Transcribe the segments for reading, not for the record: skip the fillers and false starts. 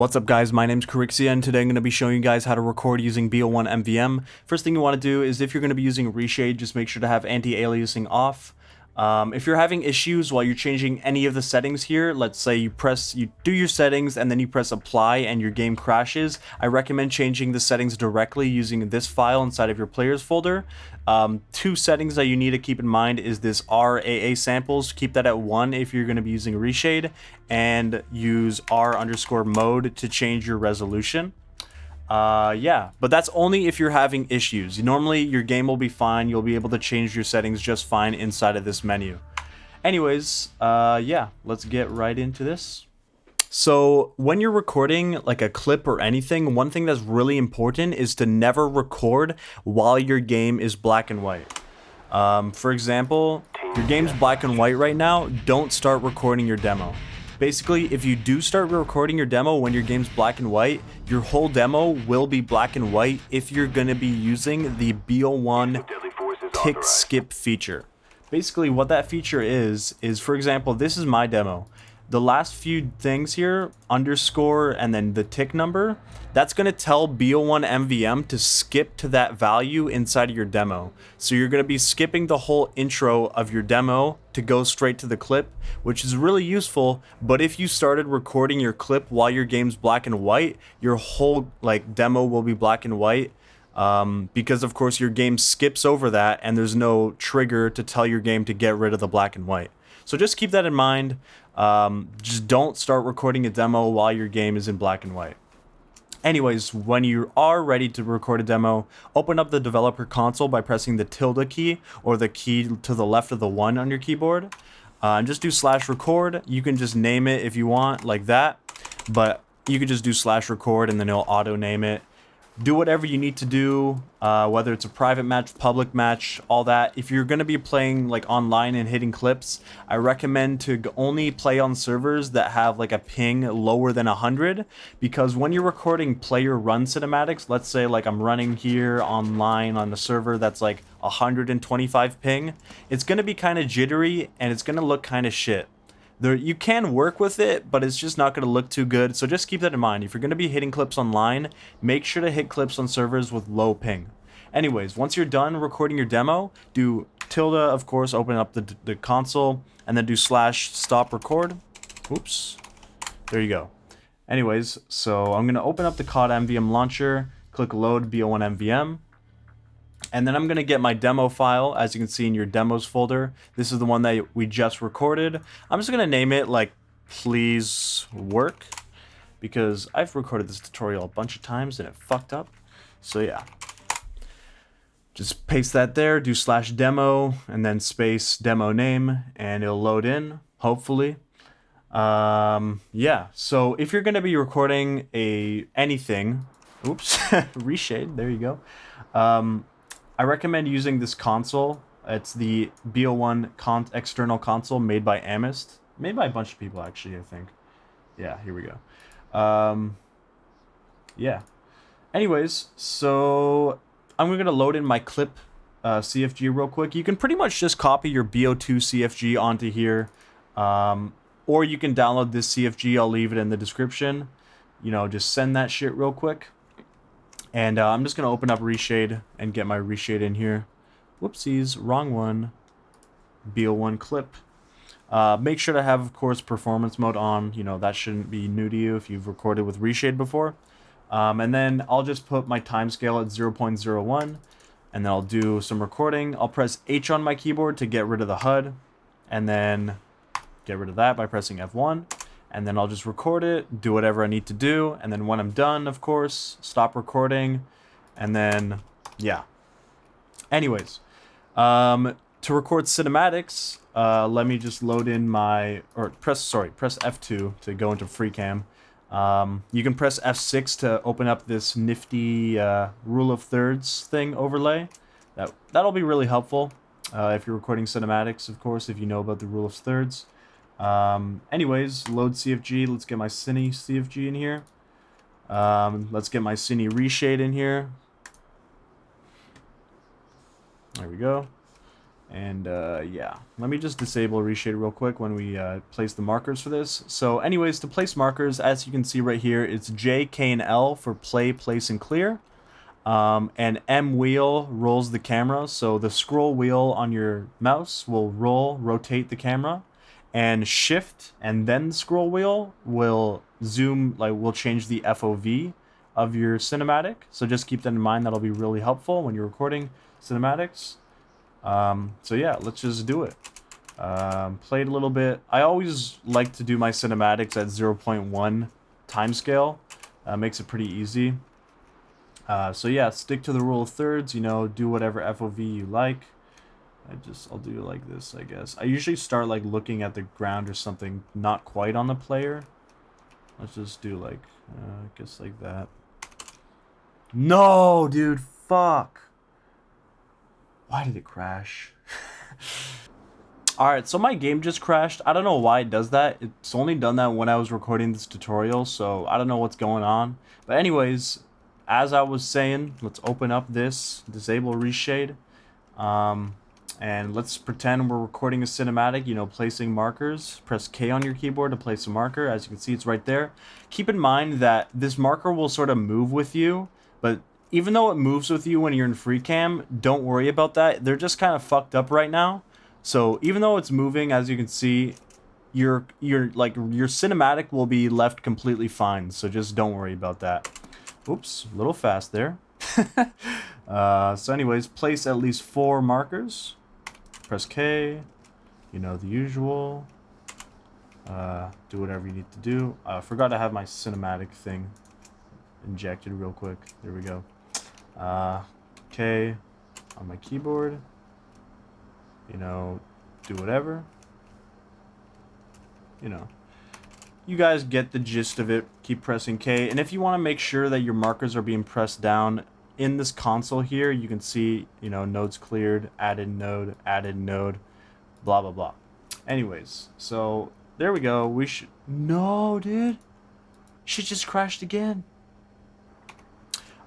What's up guys, my name's Carixia and today I'm going to be showing you guys how to record using BO1 MVM. First thing you want to do is if you're going to be using Reshade, just make sure to have anti-aliasing off. If you're having issues while you're changing any of the settings here, let's say you do your settings and then you press apply and your game crashes, I recommend changing the settings directly using this file inside of your players folder. Two settings that you need to keep in mind is this RAA samples, keep that at 1 if you're going to be using Reshade, and use R_mode to change your resolution. Yeah, but that's only if you're having issues. Normally your game will be fine. You'll be able to change your settings just fine inside of this menu. Anyways, yeah, let's get right into this. So when you're recording like a clip or anything, one thing that's really important is to never record while your game is black and white. For example, your game's black and white right now, don't start recording your demo. Basically, if you do start recording your demo when your game's black and white, your whole demo will be black and white if you're going to be using the BO1 tick skip feature. Basically, what that feature is for example, this is my demo. The last few things here, underscore and then the tick number, that's going to tell BO1MVM to skip to that value inside of your demo. So you're going to be skipping the whole intro of your demo to go straight to the clip, which is really useful. But if you started recording your clip while your game's black and white, your whole demo will be black and white. Because of course your game skips over that and there's no trigger to tell your game to get rid of the black and white. So just keep that in mind. Just don't start recording a demo while your game is in black and white. Anyways, when you are ready to record a demo, open up the developer console by pressing the tilde key or the key to the left of the 1 on your keyboard. And just do /record. You can just name it if you want like that, but you can just do /record and then it'll auto name it. Do whatever you need to do, whether it's a private match, public match, all that. If you're going to be playing like online and hitting clips, I recommend to only play on servers that have like a ping lower than 100, because when you're recording player run cinematics, let's say like I'm running here online on the server that's like 125 ping, it's going to be kind of jittery and it's going to look kind of shit. You can work with it, but it's just not going to look too good, so just keep that in mind. If you're going to be hitting clips online, make sure to hit clips on servers with low ping. Anyways, once you're done recording your demo, do tilde, of course, open up the console, and then do /stop record. Oops. There you go. Anyways, so I'm going to open up the COD MVM launcher, click load BO1 MVM. And then I'm going to get my demo file, as you can see in your demos folder. This is the one that we just recorded. I'm just going to name it like please work, because I've recorded this tutorial a bunch of times and it fucked up. So yeah, just paste that there, do /demo and then space demo name and it'll load in, hopefully. Yeah, so if you're going to be recording anything, oops, Reshade, there you go. I recommend using this console. It's the BO1 External Console made by Amyst. Made by a bunch of people, actually, I think. Yeah, here we go. Yeah. Anyways, so I'm going to load in my clip CFG real quick. You can pretty much just copy your BO2 CFG onto here. Or you can download this CFG. I'll leave it in the description. You know, just send that shit real quick. And I'm just going to open up Reshade and get my Reshade in here. Whoopsies, wrong one. BO1 clip. Make sure to have, of course, performance mode on. You know, that shouldn't be new to you if you've recorded with Reshade before. And then I'll just put my timescale at 0.01. And then I'll do some recording. I'll press H on my keyboard to get rid of the HUD. And then get rid of that by pressing F1. And then I'll just record it, do whatever I need to do, and then when I'm done, of course, stop recording, and then, yeah. Anyways, to record cinematics, let me just load in my, or press F2 to go into FreeCam. You can press F6 to open up this nifty rule of thirds thing overlay. That'll be really helpful if you're recording cinematics, of course, if you know about the rule of thirds. Anyways, load CFG. Let's get my Cine CFG in here. Let's get my Cine Reshade in here. There we go. And yeah, let me just disable Reshade real quick when we place the markers for this. So anyways, to place markers, as you can see right here, it's J, K, and L for play, place, and clear. And M wheel rolls the camera, so the scroll wheel on your mouse will rotate the camera, and shift and then the scroll wheel will zoom, will change the FOV of your cinematic. So just keep that in mind. That'll be really helpful when you're recording cinematics. So yeah, let's just do it. Played a little bit. I always like to do my cinematics at 0.1 timescale. Makes it pretty easy. So yeah, stick to the rule of thirds, you know, do whatever FOV you like. I'll do it like this, I guess. I usually start like looking at the ground or something, not quite on the player. Let's just do like, I guess like that. No, dude, fuck. Why did it crash? Alright, so my game just crashed. I don't know why it does that. It's only done that when I was recording this tutorial, so I don't know what's going on. But anyways, as I was saying, let's open up this, disable Reshade, and let's pretend we're recording a cinematic, you know, placing markers. Press K on your keyboard to place a marker. As you can see, it's right there. Keep in mind that this marker will sort of move with you, but even though it moves with you when you're in free cam, don't worry about that. They're just kind of fucked up right now. So even though it's moving, as you can see, your cinematic will be left completely fine. So just don't worry about that. Oops, a little fast there. So anyways, place at least 4 markers. Press K. You know, the usual. Do whatever you need to do. Forgot to have my cinematic thing injected real quick. There we go. K on my keyboard. You know, do whatever. You know. You guys get the gist of it. Keep pressing K. And if you want to make sure that your markers are being pressed down in this console here, you can see, you know, nodes cleared, added node, blah, blah, blah. Anyways, so there we go. We should... No, dude. Shit just crashed again.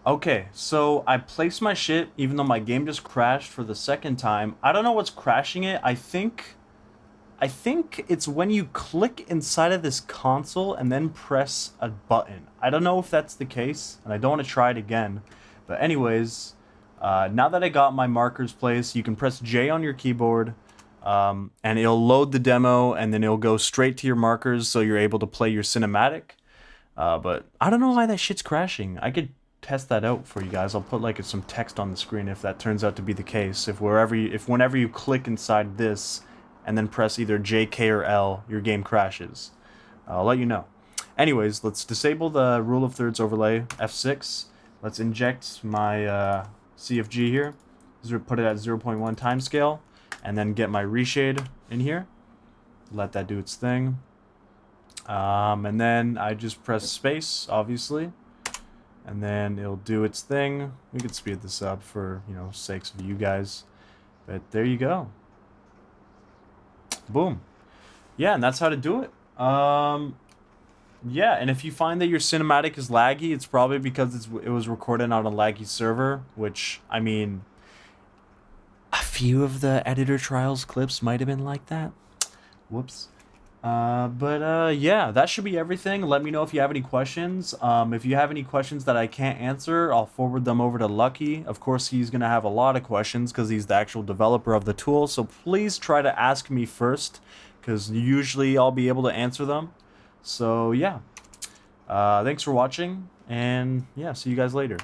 Okay, so I placed my shit even though my game just crashed for the second time. I don't know what's crashing it. I think it's when you click inside of this console and then press a button. I don't know if that's the case, and I don't want to try it again. But anyways, now that I got my markers placed, you can press J on your keyboard, and it'll load the demo, and then it'll go straight to your markers so you're able to play your cinematic. But I don't know why that shit's crashing. I could test that out for you guys. I'll put like some text on the screen if that turns out to be the case. If whenever you click inside this and then press either J, K, or L, your game crashes. I'll let you know. Anyways, let's disable the rule of thirds overlay, F6. Let's inject my CFG here. Put it at 0.1 timescale, and then get my Reshade in here. Let that do its thing. And then I just press space, obviously. And then it'll do its thing. We could speed this up for, you know, sakes of you guys. But there you go. Boom. Yeah, and that's how to do it. Yeah, and if you find that your cinematic is laggy, it's probably because it was recorded on a laggy server, which, I mean, a few of the editor trials clips might have been like that. Whoops. Yeah, that should be everything. Let me know if you have any questions. If you have any questions that I can't answer, I'll forward them over to Lucky. Of course, he's going to have a lot of questions because he's the actual developer of the tool. So please try to ask me first because usually I'll be able to answer them. So yeah, thanks for watching, and yeah, see you guys later.